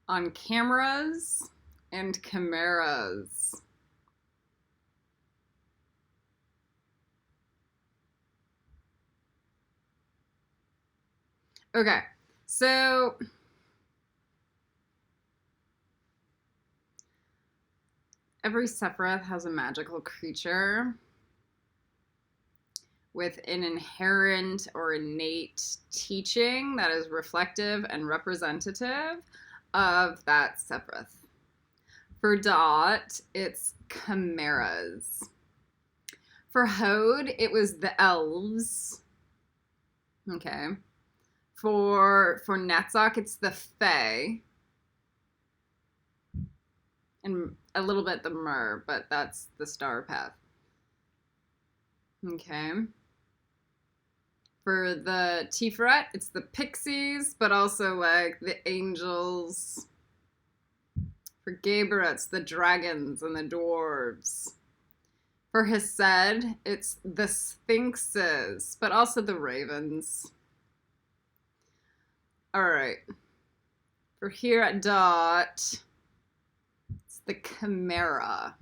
On cameras and chimeras. Okay, so every Sephiroth has a magical creature with an inherent or innate teaching that is reflective and representative of that Sephiroth. For Dot, it's chimeras. For Hode, it was the elves. Okay. For Netzok, it's the Fae. And a little bit the Mer, but that's the star path. Okay. For the Tiferet, it's the pixies, but also like the angels. For Gabriel, it's the dragons and the dwarves. For Hesed, it's the sphinxes, but also the ravens. All right. For here at Dot, it's the chimera.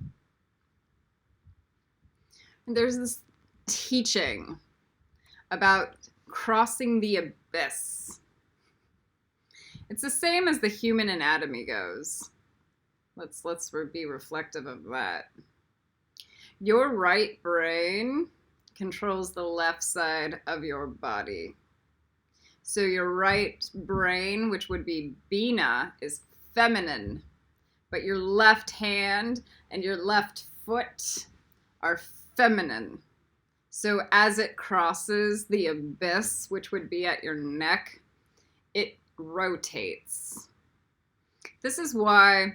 And there's this teaching about crossing the abyss. It's the same as the human anatomy goes. Let's be reflective of that. Your right brain controls the left side of your body. So your right brain, which would be Bina, is feminine, but your left hand and your left foot are feminine. So as it crosses the abyss, which would be at your neck, it rotates. This is why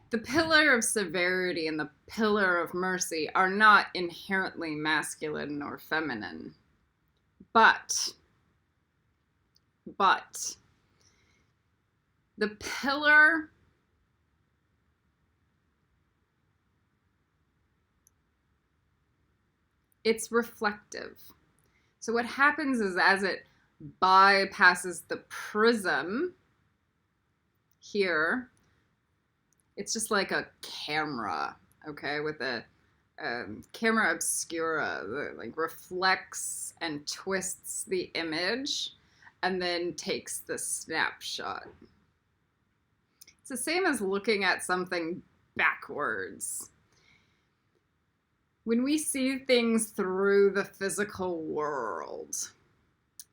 the pillar of severity and the pillar of mercy are not inherently masculine or feminine. But the pillar it's reflective. So what happens is as it bypasses the prism here, it's just like a camera, okay, with a camera obscura that like reflects and twists the image and then takes the snapshot. It's the same as looking at something backwards. When we see things through the physical world,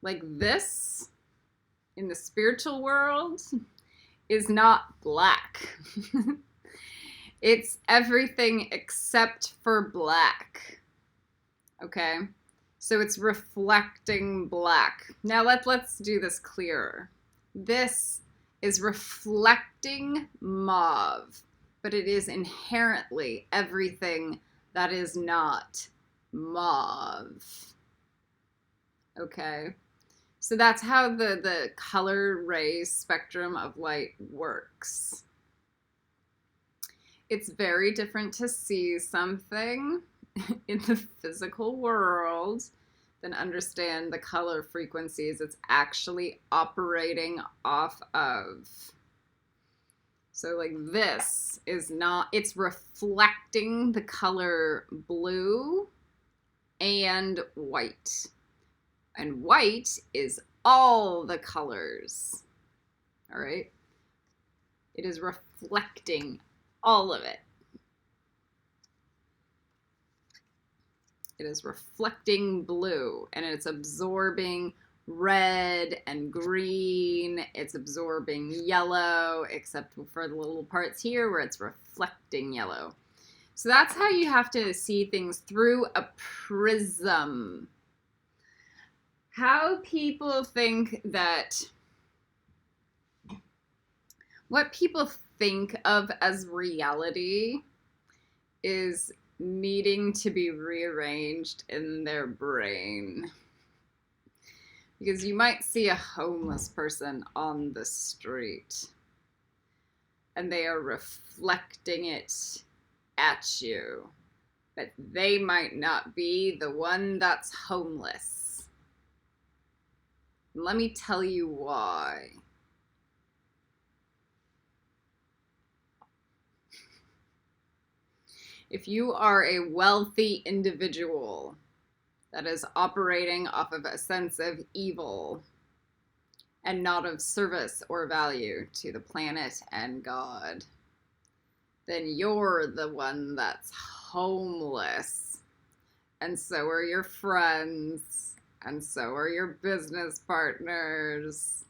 like this, in the spiritual world, is not black. It's everything except for black. Okay? So it's reflecting black. Now let's do this clearer. This is reflecting mauve, but it is inherently everything that is not mauve. Okay? So that's how the color ray spectrum of light works. It's very different to see something in the physical world than understand the color frequencies it's actually operating off of. So like this is not, it's reflecting the color blue and white. And white is all the colors. All right? It is reflecting all of it. It is reflecting blue and it's absorbing red and green. It's absorbing yellow, except for the little parts here where it's reflecting yellow. So that's how you have to see things through a prism. How people think that, what people think of as reality is needing to be rearranged in their brain. Because you might see a homeless person on the street and they are reflecting it at you, but they might not be the one that's homeless. Let me tell you why. If you are a wealthy individual that is operating off of a sense of evil and not of service or value to the planet and God, then you're the one that's homeless. And so are your friends, and so are your business partners,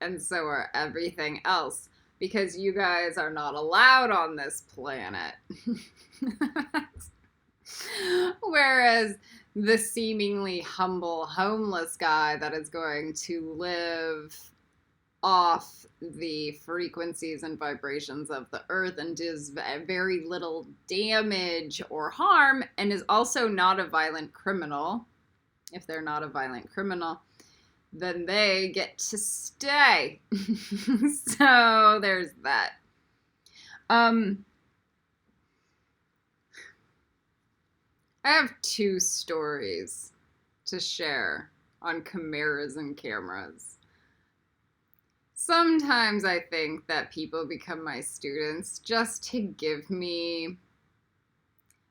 and so are everything else, because you guys are not allowed on this planet. Whereas the seemingly humble homeless guy that is going to live off the frequencies and vibrations of the earth and does very little damage or harm, and is also not a violent criminal, if they're not a violent criminal, then they get to stay. So there's that. I have 2 stories to share on Chimeras and Cameras. Sometimes I think that people become my students just to give me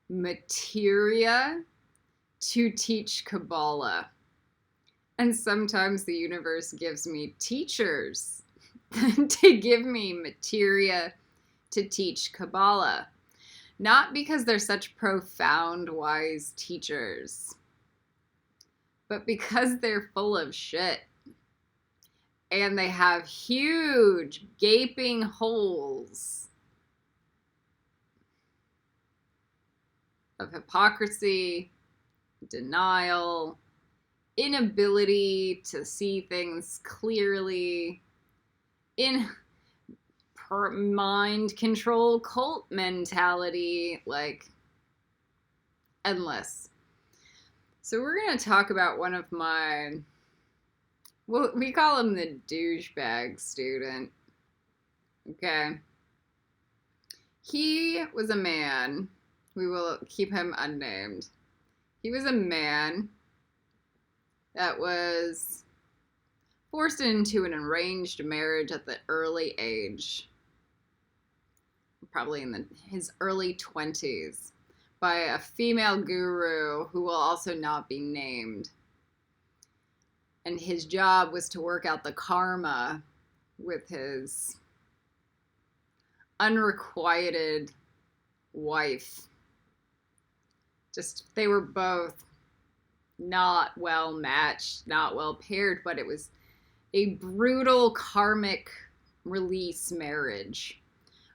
materia to teach Kabbalah. And sometimes the universe gives me teachers to give me materia to teach Kabbalah. Not because they're such profound, wise teachers, but because they're full of shit. And they have huge, gaping holes of hypocrisy, denial, inability to see things clearly, in mind control cult mentality, like endless. So we're going to talk about one of my, well, we call him the douchebag student. Okay. He was a man. We will keep him unnamed. He was a man that was forced into an arranged marriage at the early age, probably in his early 20s, by a female guru who will also not be named. And his job was to work out the karma with his unrequited wife. Just, they were both not well matched, not well paired, but it was a brutal karmic release marriage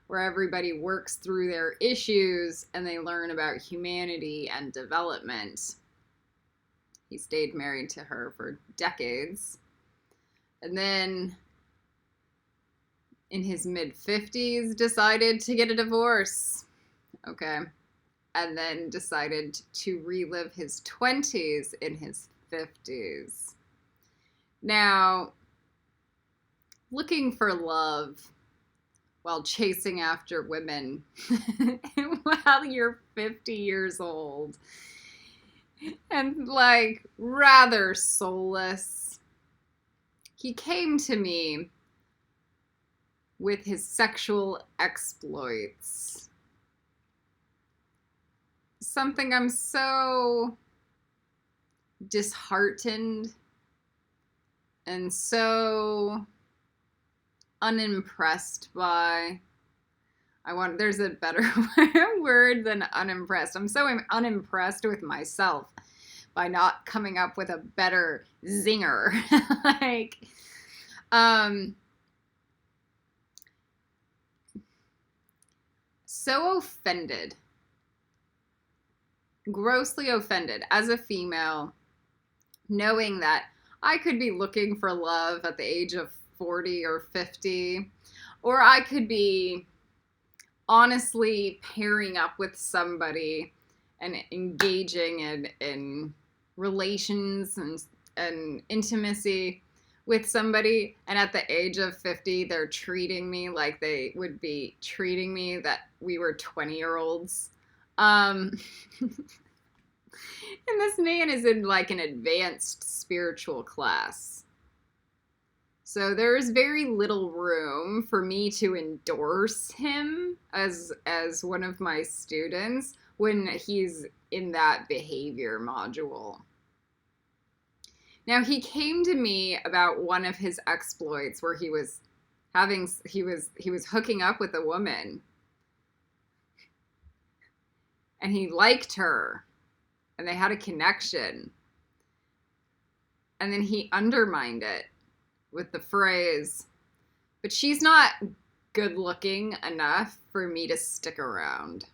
where everybody works through their issues and they learn about humanity and development. He stayed married to her for decades. And then in his mid-50s decided to get a divorce. Okay. And then decided to relive his 20s in his 50s. Now, looking for love while chasing after women while you're 50 years old and like rather soulless, he came to me with his sexual exploits. Something I'm so disheartened and so unimpressed by. There's a better word than unimpressed. I'm so unimpressed with myself by not coming up with a better zinger. So offended. Grossly offended as a female, knowing that I could be looking for love at the age of 40 or 50, or I could be honestly pairing up with somebody and engaging in relations and intimacy with somebody, and at the age of 50 they're treating me like they would be treating me that we were 20-year-olds. And this man is in like an advanced spiritual class. So there is very little room for me to endorse him as one of my students when he's in that behavior module. Now, he came to me about one of his exploits where he was hooking up with a woman, and he liked her and they had a connection, and then he undermined it with the phrase, "But she's not good looking enough for me to stick around."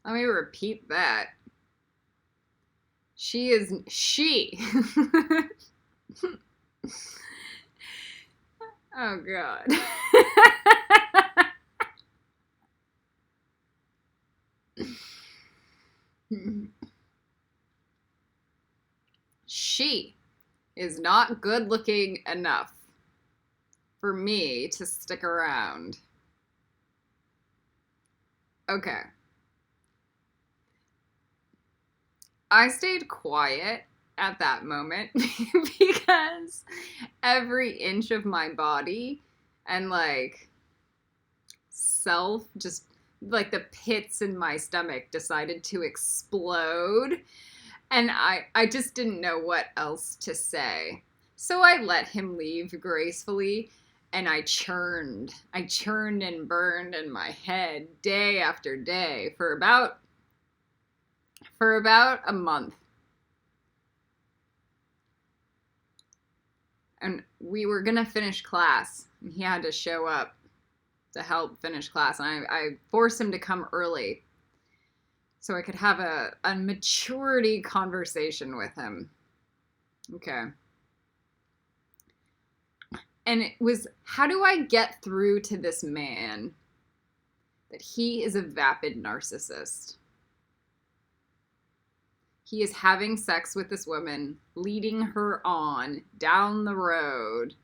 Let me repeat that. She. Oh, God. She is not good looking enough for me to stick around. Okay. I stayed quiet at that moment because every inch of my body and like self, just like the pits in my stomach decided to explode, and I just didn't know what else to say. So I let him leave gracefully, and I churned and burned in my head day after day for about a month. And we were gonna finish class, and he had to show up to help finish class, and I forced him to come early so I could have a maturity conversation with him. Okay. And it was, how do I get through to this man that he is a vapid narcissist? He is having sex with this woman, leading her on down the road,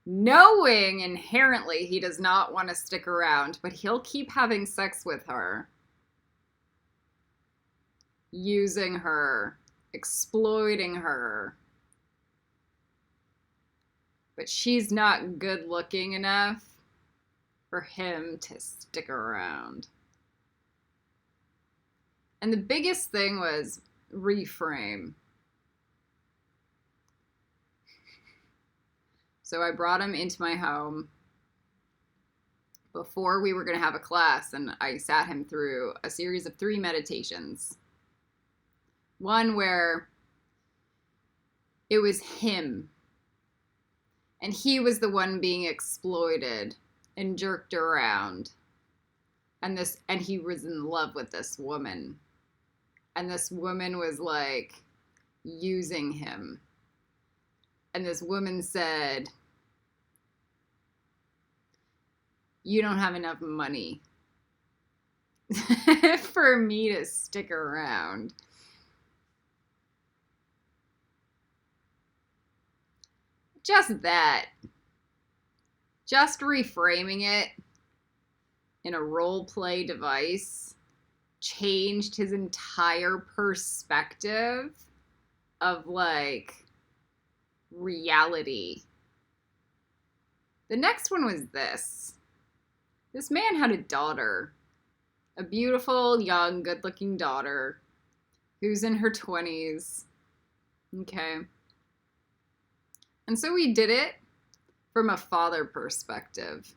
knowing inherently he does not want to stick around, but he'll keep having sex with her, using her, exploiting her. But she's not good looking enough for him to stick around. And the biggest thing was reframe. So I brought him into my home before we were going to have a class, and I sat him through a series of 3 meditations. One where it was him, and he was the one being exploited and jerked around, and he was in love with this woman, and this woman was like using him, and this woman said, "You don't have enough money for me to stick around." Just that. Just reframing it in a role play device changed his entire perspective of like reality. The next one was this. This man had a daughter, a beautiful, young, good-looking daughter who's in her 20s. Okay. And so we did it from a father perspective.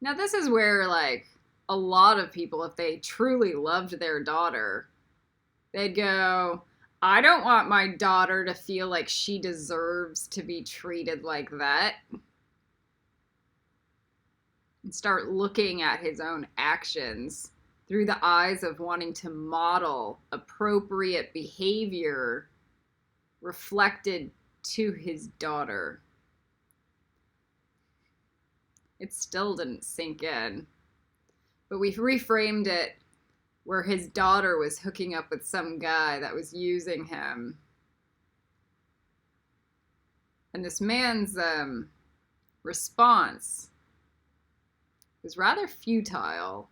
Now, this is where, like, a lot of people, if they truly loved their daughter, they'd go, "I don't want my daughter to feel like she deserves to be treated like that." And start looking at his own actions through the eyes of wanting to model appropriate behavior reflected to his daughter. It still didn't sink in. But we reframed it where his daughter was hooking up with some guy that was using him. And this man's response was rather futile.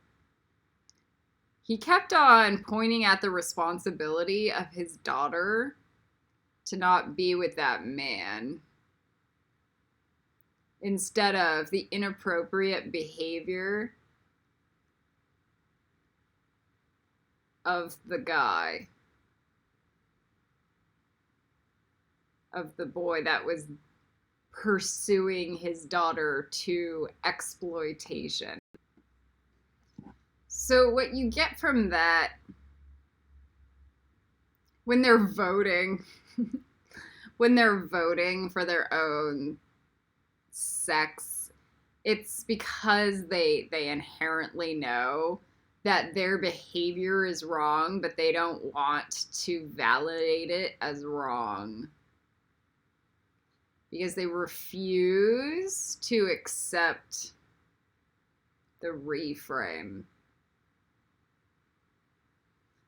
He kept on pointing at the responsibility of his daughter to not be with that man. instead of the inappropriate behavior of the guy, of the boy that was pursuing his daughter to exploitation. So what you get from that, when they're voting, when they're voting for their own sex, it's because they inherently know that their behavior is wrong, but they don't want to validate it as wrong. Because they refuse to accept the reframe.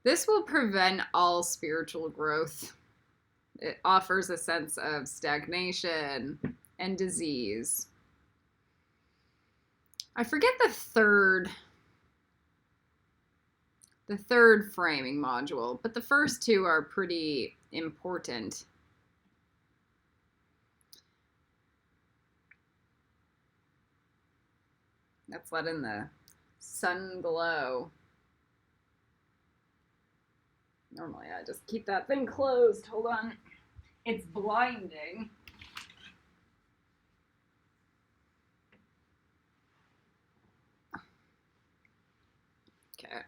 This will prevent all spiritual growth. It offers a sense of stagnation and disease. I forget the third framing module, but the first two are pretty important. Let's let in the sun glow. Normally I just keep that thing closed. Hold on. It's blinding. Okay.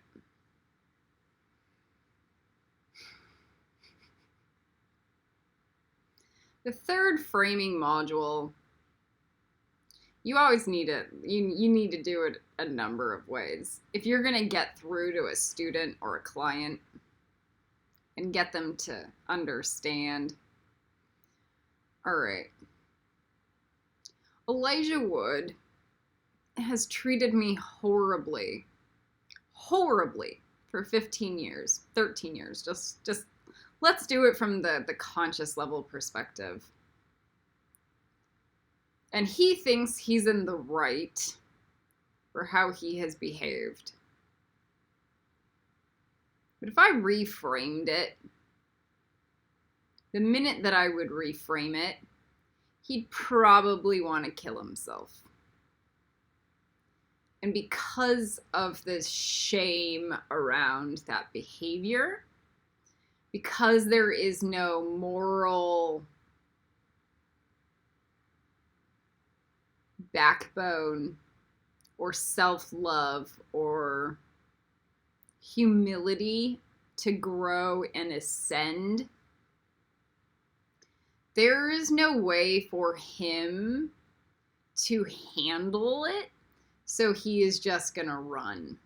The third framing module, you always need it. You need to do it a number of ways. If you're going to get through to a student or a client and get them to understand, all right, Elijah Wood has treated me horribly for 15 years, 13 years. Just let's do it from the conscious level perspective. And he thinks he's in the right for how he has behaved. But if I reframed it, the minute that I would reframe it, he'd probably want to kill himself. And because of this shame around that behavior, because there is no moral backbone or self-love or humility to grow and ascend, there is no way for him to handle it, so he is just gonna run.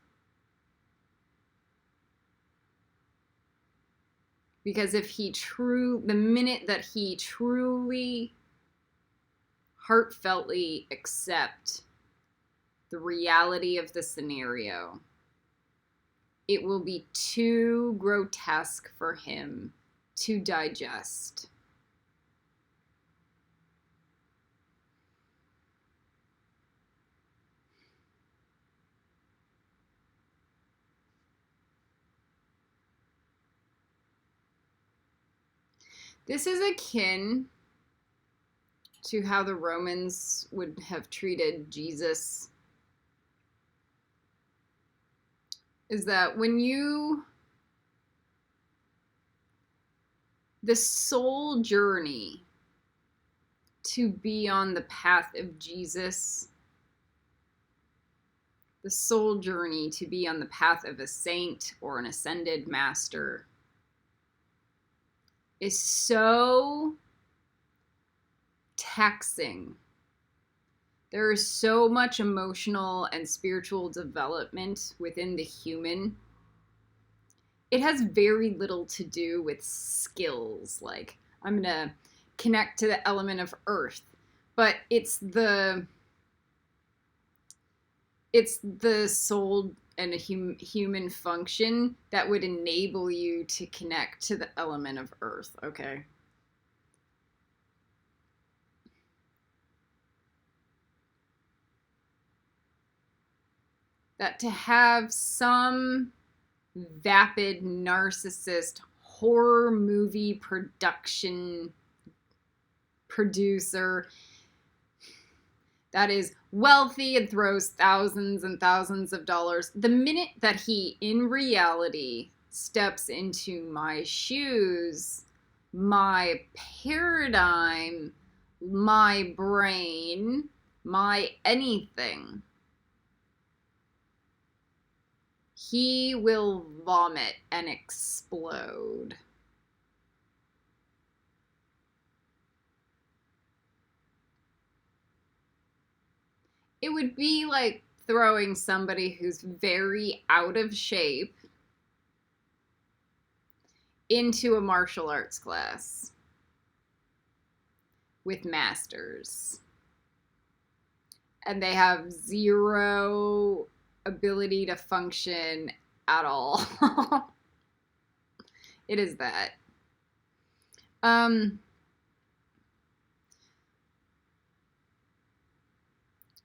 Because if the minute that he truly heartfeltly accept the reality of the scenario, it will be too grotesque for him to digest. This is akin to how the Romans would have treated Jesus. Is that the soul journey to be on the path of Jesus, the soul journey to be on the path of a saint or an ascended master, is so taxing. There is so much emotional and spiritual development within the human. It has very little to do with skills, like I'm gonna connect to the element of earth, but it's the soul and a human function that would enable you to connect to the element of earth, okay? That to have some vapid narcissist horror movie producer that is wealthy and throws thousands and thousands of dollars, the minute that he, in reality, steps into my shoes, my paradigm, my brain, my anything, he will vomit and explode. It would be like throwing somebody who's very out of shape into a martial arts class with masters. And they have zero ability to function at all. It is that.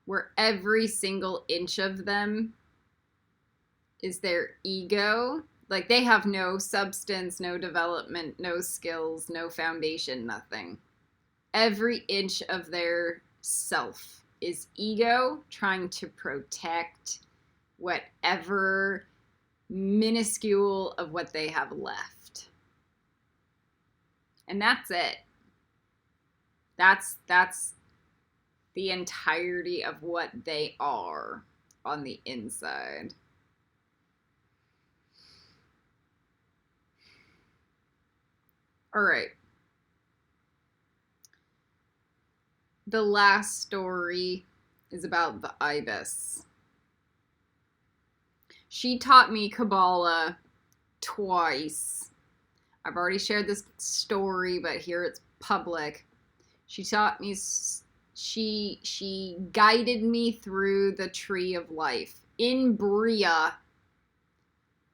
Where every single inch of them is their ego. Like, they have no substance, no development, no skills, no foundation, nothing. Every inch of their self is ego trying to protect whatever minuscule of what they have left. And that's it. That's the entirety of what they are on the inside. All right. The last story is about the ibis. She taught me Kabbalah twice. I've already shared this story, but here it's public. She taught me, she guided me through the tree of life in Bria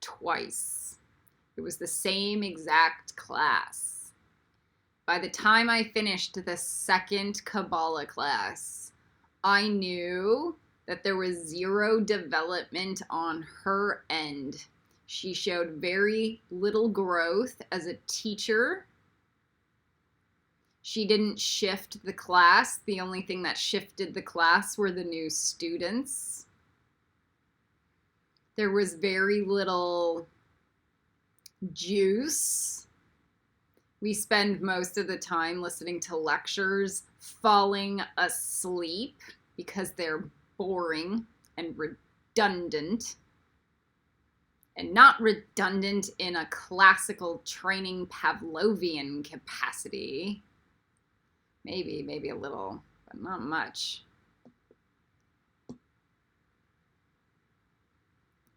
twice. It was the same exact class. By the time I finished the second Kabbalah class, I knew that there was zero development on her end. She showed very little growth as a teacher. She didn't shift the class. The only thing that shifted the class were the new students. There was very little juice. We spend most of the time listening to lectures, falling asleep because they're boring and redundant. And not redundant in a classical training Pavlovian capacity. Maybe a little, but not much.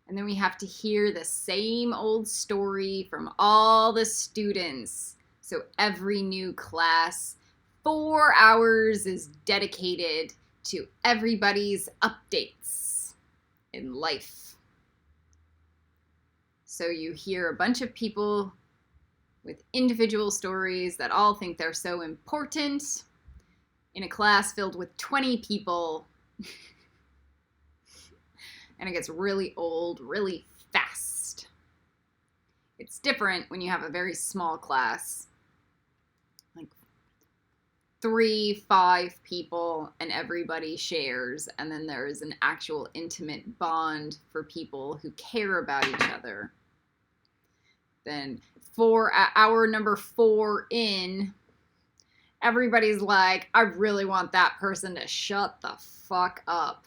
And then we have to hear the same old story from all the students. So every new class, 4 hours is dedicated to everybody's updates in life. So you hear a bunch of people with individual stories that all think they're so important in a class filled with 20 people. And it gets really old really fast. It's different when you have a very small class, like 3-5 people, and everybody shares, and then there is an actual intimate bond for people who care about each other. Then hour number 4 in, everybody's like, I really want that person to shut the fuck up.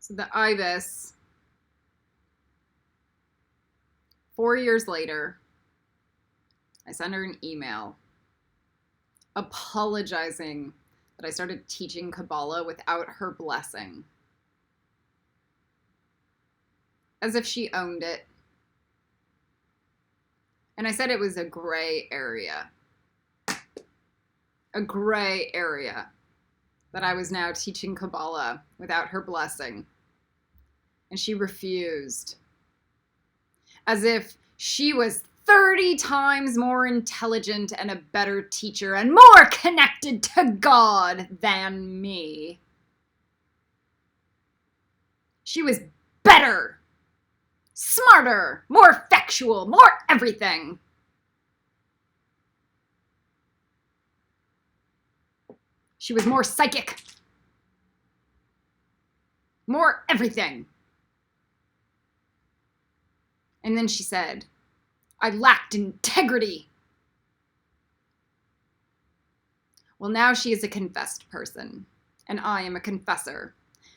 So the ibis, 4 years later, I sent her an email apologizing that I started teaching Kabbalah without her blessing. As if she owned it. And I said it was a gray area. A gray area that I was now teaching Kabbalah without her blessing. And she refused. as if she was 30 times more intelligent and a better teacher and more connected to God than me. She was better, smarter, more factual, more everything. She was more psychic, more everything. And then she said, I lacked integrity. Well, now she is a confessed person, and I am a confessor.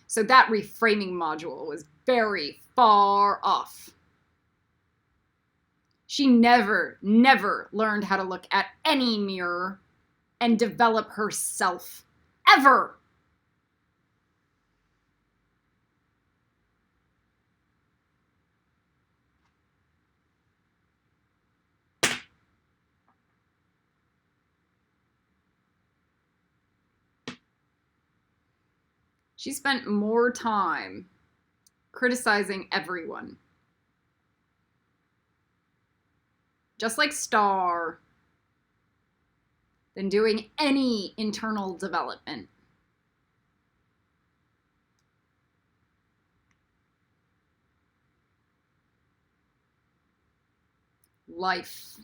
So that reframing module was very far off. She never learned how to look at any mirror and develop herself, ever. She spent more time criticizing everyone. Just like Star, than doing any internal development. Life.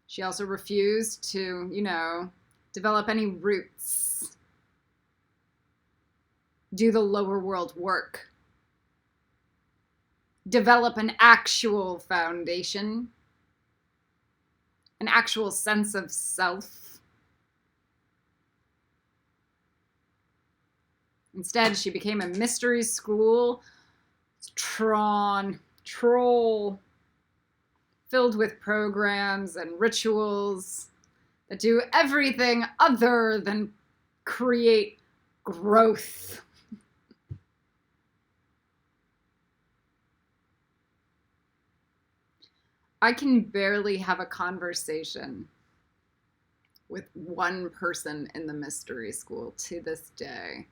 She also refused to, develop any roots. Do the lower world work. Develop an actual foundation. An actual sense of self. Instead, she became a mystery school troll filled with programs and rituals that do everything other than create growth. I can barely have a conversation with one person in the mystery school to this day.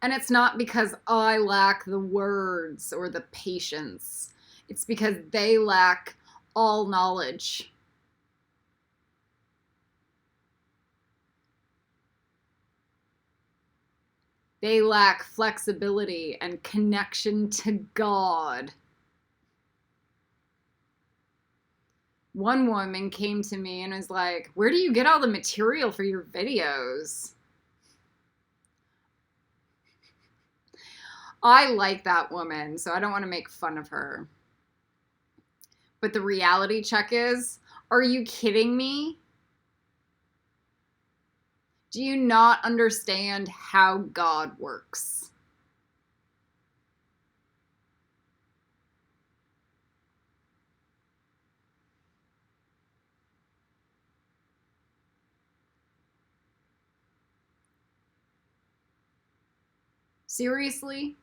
And it's not because I lack the words or the patience. It's because they lack all knowledge. They lack flexibility and connection to God. One woman came to me and was like, where do you get all the material for your videos? I like that woman, so I don't want to make fun of her. But the reality check is, are you kidding me? Do you not understand how God works? Seriously?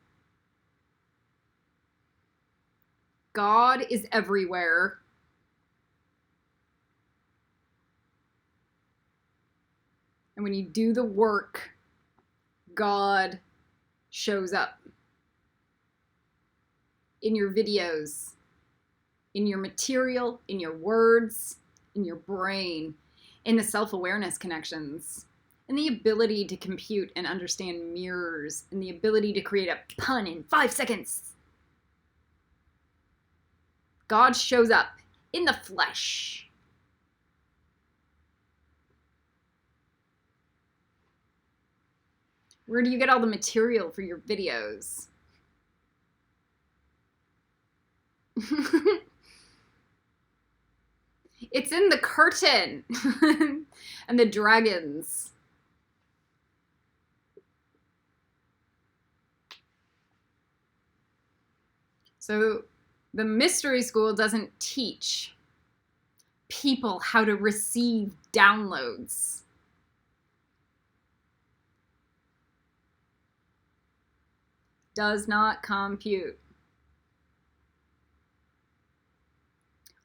God is everywhere. And when you do the work, God shows up. In your videos, in your material, in your words, in your brain, in the self-awareness connections, in the ability to compute and understand mirrors, in the ability to create a pun in 5 seconds. God shows up in the flesh. Where do you get all the material for your videos? It's in the curtain and the dragons. So the mystery school doesn't teach people how to receive downloads. Does not compute.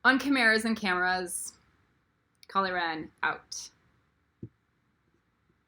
On Chimeras and Cameras, Kali Ren out.